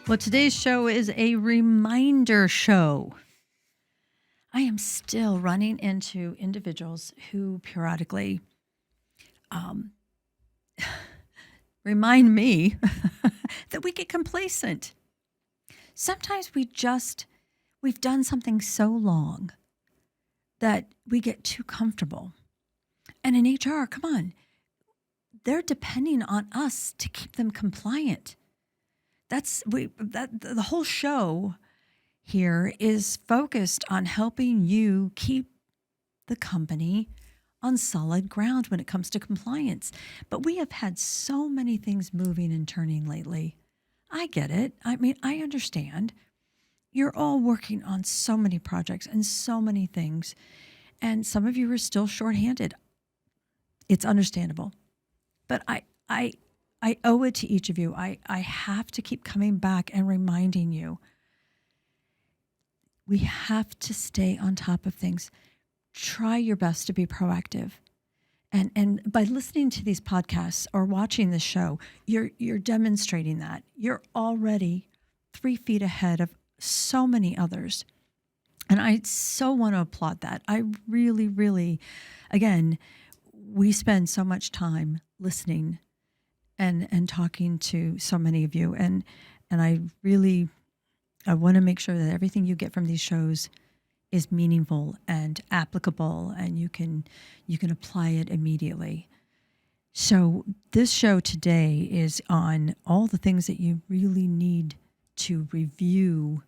Well, today's show is a reminder show. I am still running into individuals who periodically remind me that we get complacent. Sometimes we've done something so long that we get too comfortable. And in HR, come on, they're depending on us to keep them compliant. The whole show here is focused on helping you keep the company on solid ground when it comes to compliance. But we have had so many things moving and turning lately. I get it. I mean, I understand. You're all working on so many projects and so many things, and some of you are still shorthanded. It's understandable. But I owe it to each of you. I have to keep coming back and reminding you. We have to stay on top of things. Try your best to be proactive. And by listening to these podcasts or watching this show, you're demonstrating that. You're already 3 feet ahead of so many others. And I so want to applaud that. I really, really, again, we spend so much time listening and talking to so many of you. And I want to make sure that everything you get from these shows is meaningful and applicable, and you can apply it immediately. So this show today is on all the things that you really need to review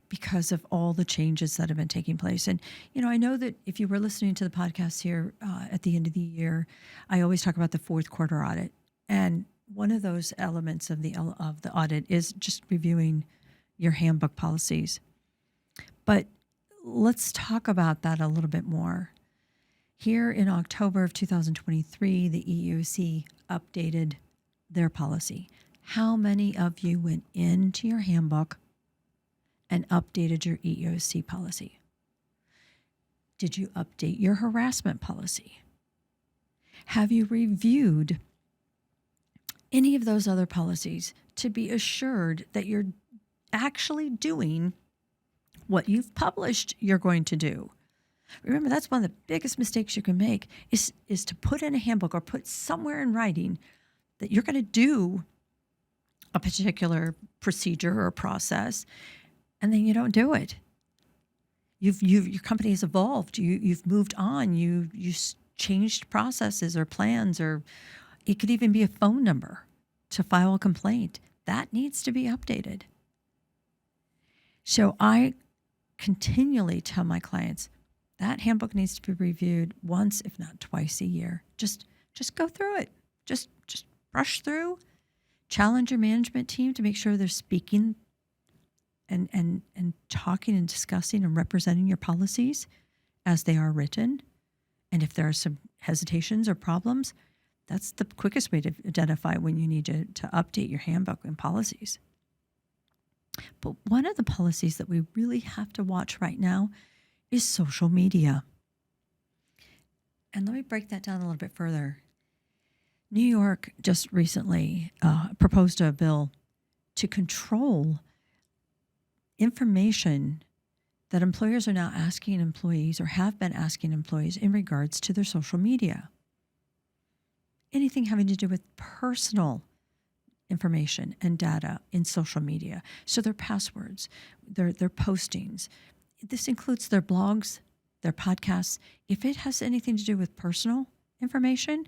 because of all the changes that have been taking place. And, I know that if you were listening to the podcast here at the end of the year, I always talk about the fourth quarter audit. And one of those elements of the audit is just reviewing your handbook policies. But let's talk about that a little bit more. Here in October of 2023, the EEOC updated their policy. How many of you went into your handbook and updated your EEOC policy? Did you update your harassment policy? Have you reviewed any of those other policies to be assured that you're actually doing what you've published you're going to do? Remember, that's one of the biggest mistakes you can make is to put in a handbook or put somewhere in writing that you're going to do a particular procedure or process, and then you don't do it. Your company has evolved. You've moved on. You changed processes or plans, or it could even be a phone number to file a complaint. That needs to be updated. So I continually tell my clients that handbook needs to be reviewed once, if not twice a year. Just go through it. Just brush through. Challenge your management team to make sure they're speaking and talking and discussing and representing your policies as they are written. And if there are some hesitations or problems, that's the quickest way to identify when you need to update your handbook and policies. But one of the policies that we really have to watch right now is social media. And let me break that down a little bit further. New York just recently proposed a bill to control information that employers are now asking employees or have been asking employees in regards to their social media. Anything having to do with personal information and data in social media. So their passwords, their postings. This includes their blogs, their podcasts. If it has anything to do with personal information,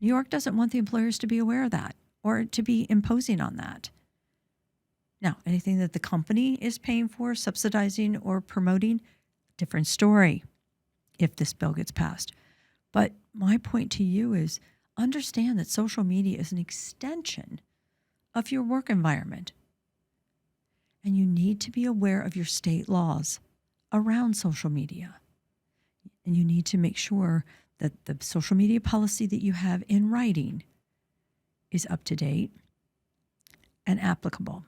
New York doesn't want the employers to be aware of that or to be imposing on that. Now, anything that the company is paying for, subsidizing, or promoting, different story if this bill gets passed. But my point to you is understand that social media is an extension of your work environment. And you need to be aware of your state laws around social media. And you need to make sure that the social media policy that you have in writing is up to date and applicable,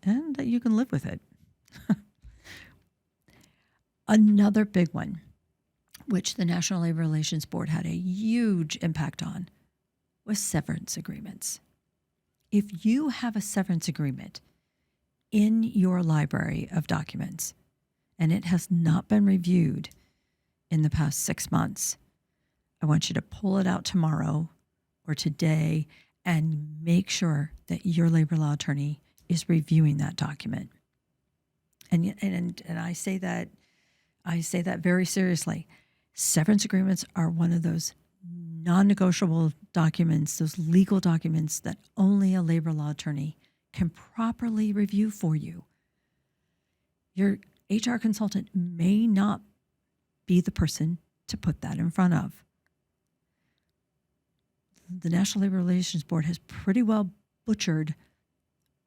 and that you can live with it. Another big one, which the National Labor Relations Board had a huge impact on, was severance agreements. If you have a severance agreement in your library of documents and it has not been reviewed in the past 6 months, I want you to pull it out tomorrow or today and make sure that your labor law attorney is reviewing that document. And I say that very seriously. Severance agreements are one of those non-negotiable documents, those legal documents that only a labor law attorney can properly review for you. Your HR consultant may not be the person to put that in front of. The National Labor Relations Board has pretty well butchered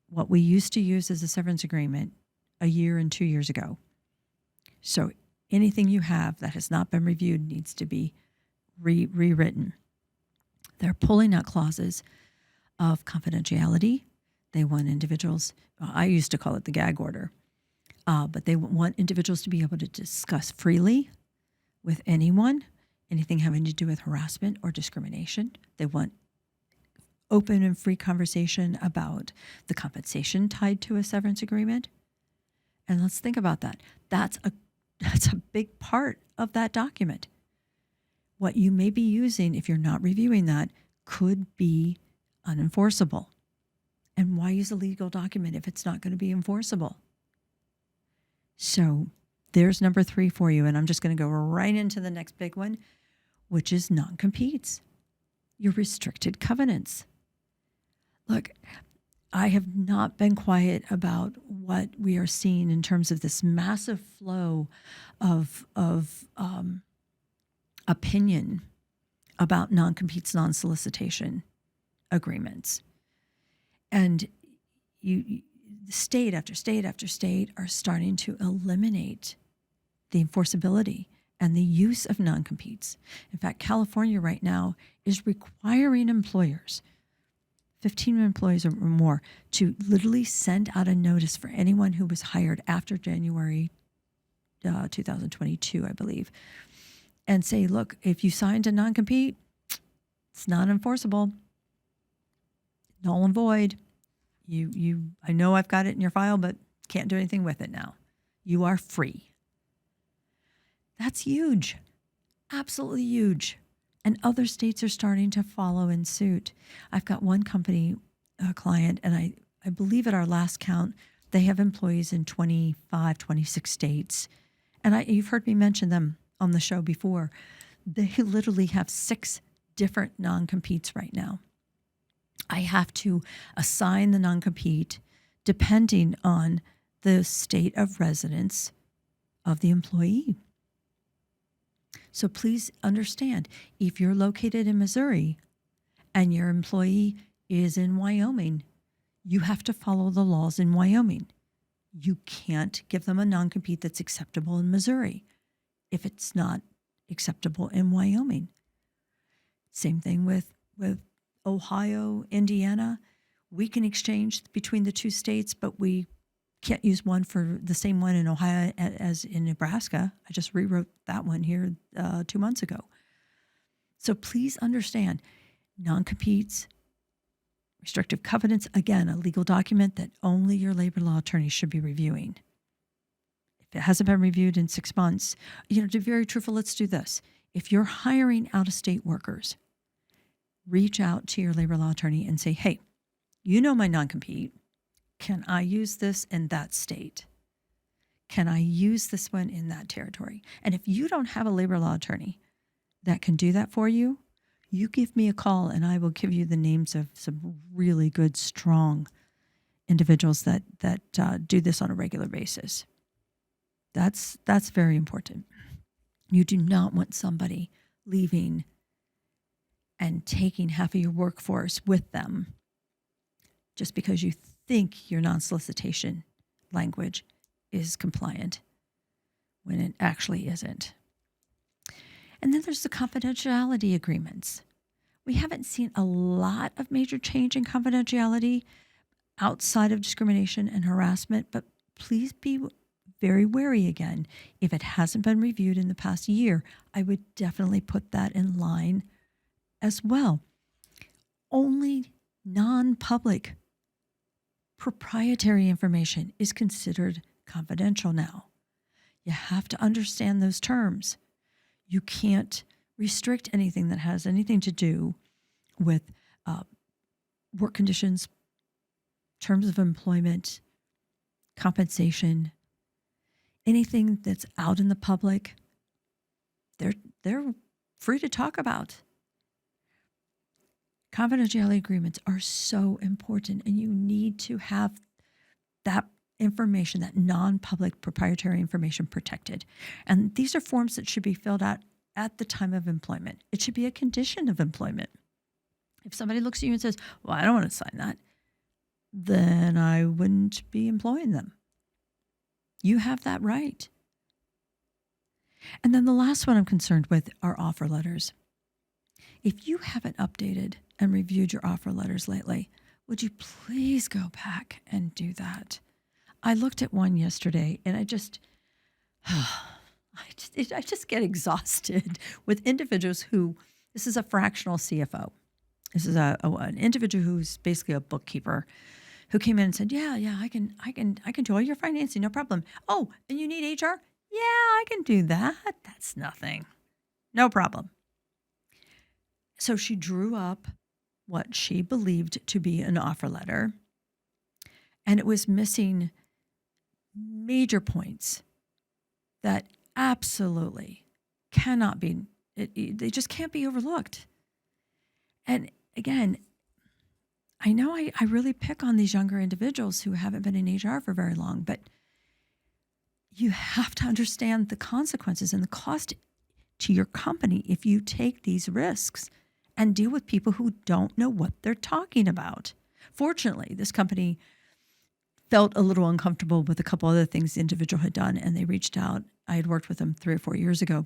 what we used to use as a severance agreement a year and 2 years ago. So anything you have that has not been reviewed needs to be rewritten. They're pulling out clauses of confidentiality. They want individuals, I used to call it the gag order, but they want individuals to be able to discuss freely with anyone, anything having to do with harassment or discrimination. They want open and free conversation about the compensation tied to a severance agreement. And let's think about that. That's a big part of that document. What you may be using, if you're not reviewing that, could be unenforceable. And why use a legal document if it's not going to be enforceable? So there's number 3 for you. And I'm just going to go right into the next big one, which is non-competes, your restricted covenants. Look, I have not been quiet about what we are seeing in terms of this massive flow of opinion about non-competes, non-solicitation agreements. And state after state after state are starting to eliminate the enforceability and the use of non-competes. In fact, California right now is requiring employers, 15 employees or more, to literally send out a notice for anyone who was hired after January 2022, I believe, and say, look, if you signed a non-compete, it's not enforceable, null and void. I know I've got it in your file, but can't do anything with it now. You are free. That's huge, absolutely huge. And other states are starting to follow in suit. I've got one company, a client, and I believe at our last count, they have employees in 25, 26 states. And you've heard me mention them on the show before. They literally have 6 different non-competes right now. I have to assign the non-compete depending on the state of residence of the employee. So please understand, if you're located in Missouri and your employee is in Wyoming, you have to follow the laws in Wyoming. You can't give them a non-compete that's acceptable in Missouri if it's not acceptable in Wyoming. Same thing with Ohio, Indiana. We can exchange between the 2 states, but we can't use one for the same one in Ohio as in Nebraska. I just rewrote that one here 2 months ago. So please understand, non-competes, restrictive covenants, again, a legal document that only your labor law attorney should be reviewing. If it hasn't been reviewed in 6 months, to be very truthful, let's do this. If you're hiring out-of-state workers, reach out to your labor law attorney and say, hey, you know my non-compete. Can I use this in that state? Can I use this one in that territory? And if you don't have a labor law attorney that can do that for you, you give me a call and I will give you the names of some really good, strong individuals that do this on a regular basis. That's very important. You do not want somebody leaving and taking half of your workforce with them just because you think your non-solicitation language is compliant when it actually isn't. And then there's the confidentiality agreements. We haven't seen a lot of major change in confidentiality outside of discrimination and harassment, but please be very wary again. If it hasn't been reviewed in the past year, I would definitely put that in line as well. Only Non-public proprietary information is considered confidential now. You have to understand those terms. You can't restrict anything that has anything to do with work conditions, terms of employment, compensation, anything that's out in the public. They're free to talk about. Confidentiality agreements are so important, and you need to have that information, that non-public proprietary information protected. And these are forms that should be filled out at the time of employment. It should be a condition of employment. If somebody looks at you and says, well, I don't want to sign that, then I wouldn't be employing them. You have that right. And then the last one I'm concerned with are offer letters. If you haven't updated and reviewed your offer letters lately, would you please go back and do that? I looked at one yesterday and I just get exhausted with individuals who, this is a fractional CFO. This is an individual who's basically a bookkeeper who came in and said, yeah, I can do all your financing, no problem. Oh, and you need HR? Yeah, I can do that. That's nothing. No problem. So she drew up what she believed to be an offer letter, and it was missing major points that absolutely cannot be, they just can't be overlooked. And again, I know I really pick on these younger individuals who haven't been in HR for very long, but you have to understand the consequences and the cost to your company if you take these risks and deal with people who don't know what they're talking about. Fortunately, this company felt a little uncomfortable with a couple other things the individual had done, and they reached out. I had worked with them 3 or 4 years ago,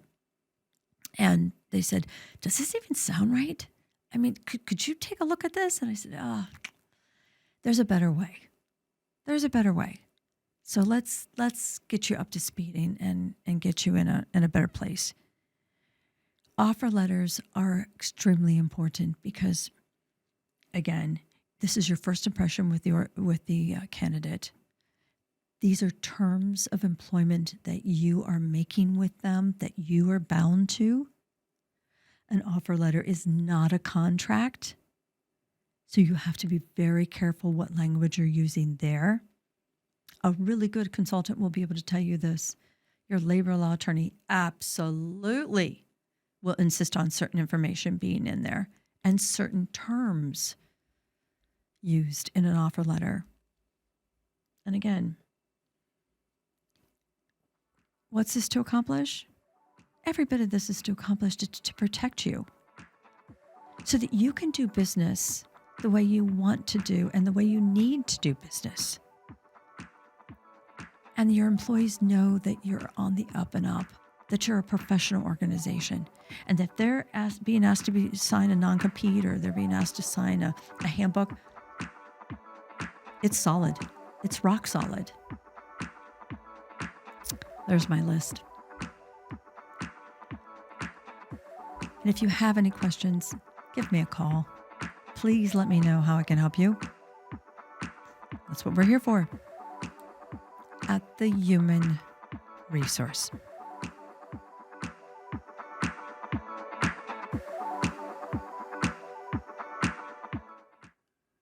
and they said, does this even sound right? I mean, could you take a look at this? And I said, there's a better way. There's a better way. So let's get you up to speed and get you in a better place. Offer letters are extremely important because, again, this is your first impression with the candidate. These are terms of employment that you are making with them, that you are bound to. An offer letter is not a contract, so you have to be very careful what language you're using there. A really good consultant will be able to tell you this. Your labor law attorney absolutely will insist on certain information being in there and certain terms used in an offer letter. And again, what's this to accomplish? Every bit of this is to accomplish to protect you so that you can do business the way you want to do and the way you need to do business. And your employees know that you're on the up and up, that you're a professional organization, and that they're being asked to sign a non-compete or they're being asked to sign a handbook. It's solid. It's rock solid. There's my list. And if you have any questions, give me a call. Please let me know how I can help you. That's what we're here for at the Human Resource.